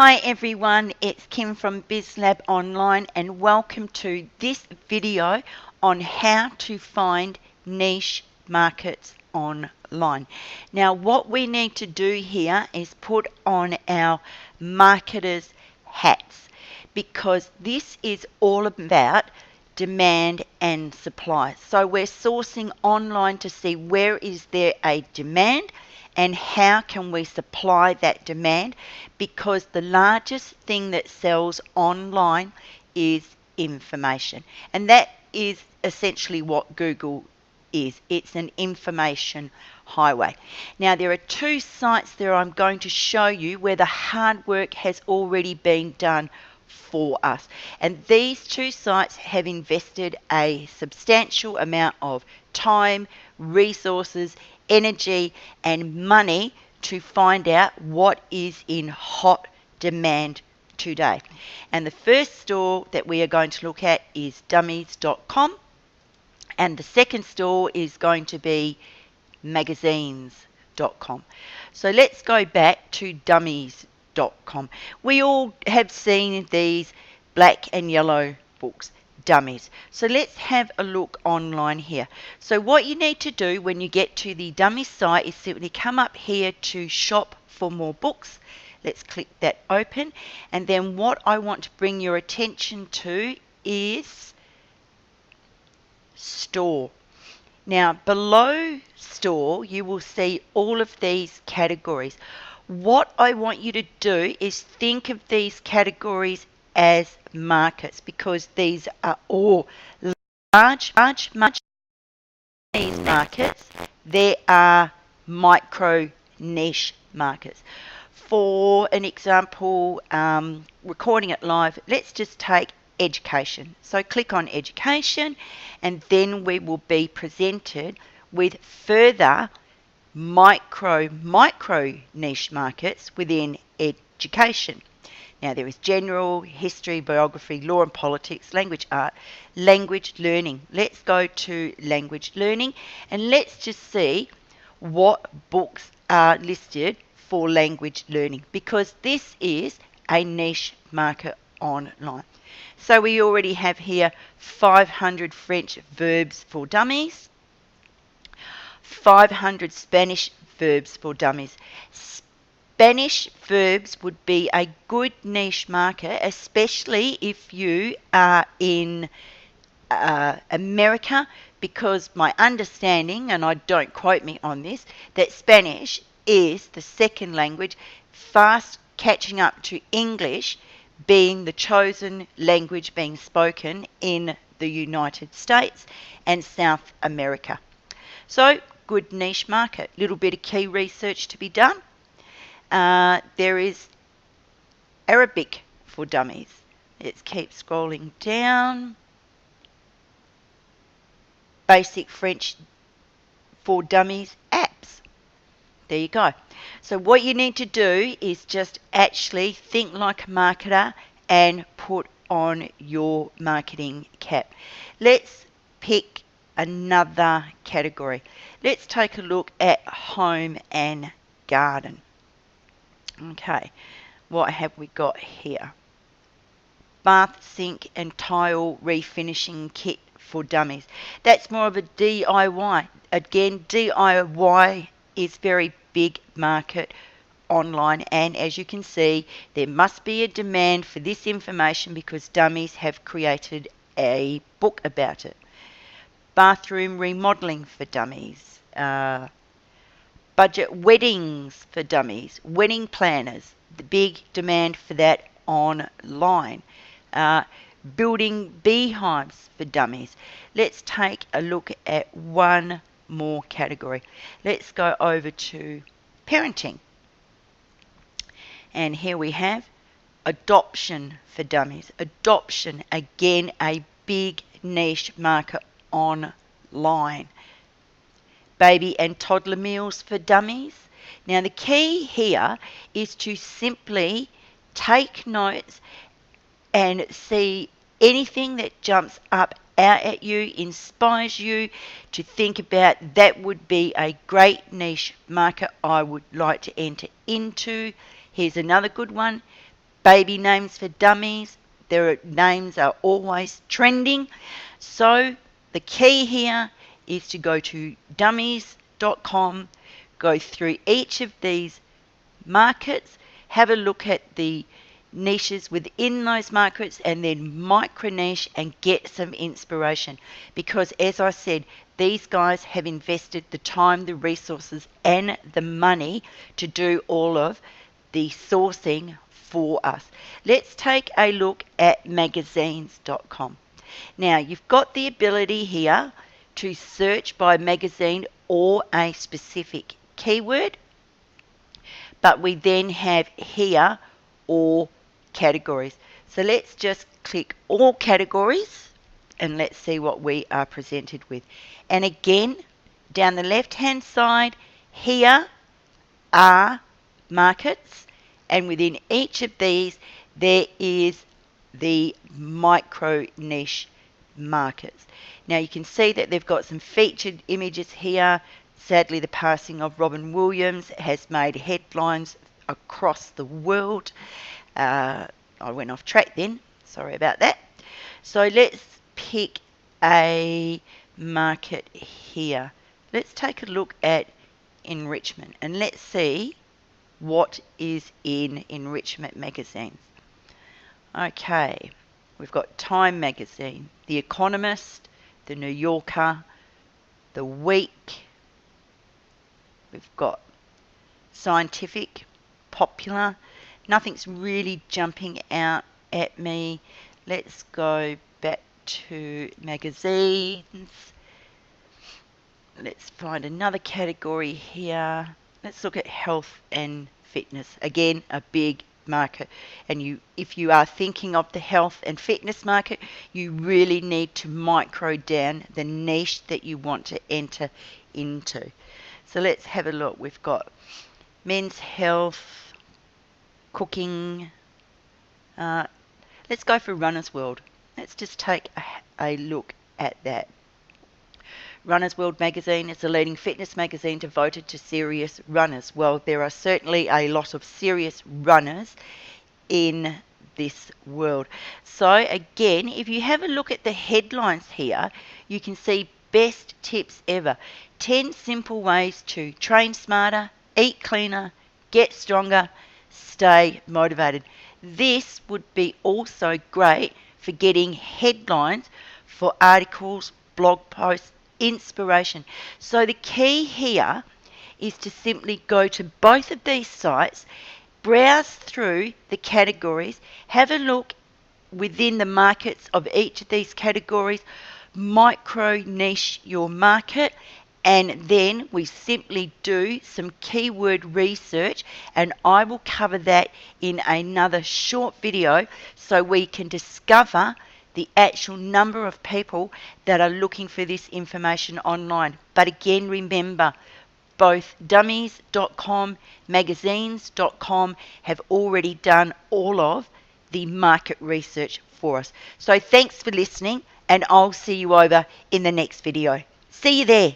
Hi everyone, it's Kim from BizLab Online and welcome to this video on how to find niche markets online. Now what we need to do here is put on our marketers hats because this is all about demand and supply. So we're sourcing online to see where is there a demand and how can we supply that demand, because the largest thing that sells online is information, and that is essentially what Google is. It's an information highway. Now there are two sites there I'm going to show you where the hard work has already been done for us, and these two sites have invested a substantial amount of time, resources, energy and money to find out what is in hot demand today. And the first store that we are going to look at is Dummies.com, and the second store is going to be Magazines.com. So let's go back to Dummies.com. We all have seen these black and yellow books, Dummies. So let's have a look online here. So what you need to do when you get to the Dummies site is simply come up here to shop for more books. Let's click that open, and then what I want to bring your attention to is store. Now below store you will see all of these categories. What I want you to do is think of these categories as markets, because these are all large these markets. There are micro niche markets. For an example, recording it live, let's just take education. So click on education, and then we will be presented with further micro niche markets within education. Now there is general, history, biography, law and politics, language art, language learning. Let's go to language learning and let's just see what books are listed for language learning, because this is a niche market online. So we already have here 500 French verbs for dummies, 500 Spanish verbs for dummies. Spanish verbs would be a good niche market, especially if you are in America, because my understanding, and I don't quote me on this, that Spanish is the second language, fast catching up to English being the chosen language being spoken in the United States and South America. So good niche market. Little bit of key research to be done. There is Arabic for dummies. Let's keep scrolling down. Basic French for dummies apps. There you go. So what you need to do is just actually think like a marketer and put on your marketing cap. Let's pick another category. Let's take a look at home and garden. Okay, what have we got here? Bath, sink and tile refinishing kit for dummies. That's more of a DIY. Again, DIY is very big market online, and as you can see there must be a demand for this information because Dummies have created a book about it. Bathroom remodeling for dummies, budget weddings for dummies, wedding planners, the big demand for that online. Building beehives for dummies. Let's take a look at one more category. Let's go over to parenting, and here we have adoption for dummies. Adoption, again a big niche market online. Baby and toddler meals for dummies. Now the key here is to simply take notes and see anything that jumps up out at you, inspires you to think about that would be a great niche market I would like to enter into. Here's another good one. baby names for dummies. Their names are always trending. So the key here is to go to dummies.com, go through each of these markets, have a look at the niches within those markets, and then micro niche and get some inspiration. Because as I said, these guys have invested the time, the resources, and the money to do all of the sourcing for us. Let's take a look at magazines.com. Now, you've got the ability here to search by magazine or a specific keyword, but we then have here all categories. So let's just click all categories and let's see what we are presented with. And again, down the left hand side, here are markets, and within each of these there is the micro niche markets. Now you can see that they've got some featured images here. Sadly, the passing of Robin Williams has made headlines across the world. I went off track then, sorry about that. So let's pick a market here. Let's take a look at enrichment and let's see what is in enrichment magazines. Okay, we've got Time magazine, The Economist, The New Yorker, The Week. We've got Scientific, Popular. Nothing's really jumping out at me. Let's go back to magazines. Let's find another category here. Let's look at health and fitness. Again, a big market. And if you are thinking of the health and fitness market, you really need to micro down the niche that you want to enter into. So let's have a look. We've got men's health, cooking. Let's go for Runner's World. Let's just take a look at that. Runner's World magazine is the leading fitness magazine devoted to serious runners. Well, there are certainly a lot of serious runners in this world. So again, if you have a look at the headlines here, you can see best tips ever. 10 simple ways to train smarter, eat cleaner, get stronger, stay motivated. This would be also great for getting headlines for articles, blog posts, inspiration. So the key here is to simply go to both of these sites, browse through the categories, have a look within the markets of each of these categories, micro niche your market, and then we simply do some keyword research, and I will cover that in another short video so we can discover the actual number of people that are looking for this information online. But again, remember, both dummies.com, magazines.com have already done all of the market research for us. So thanks for listening, and I'll see you over in the next video. See you there.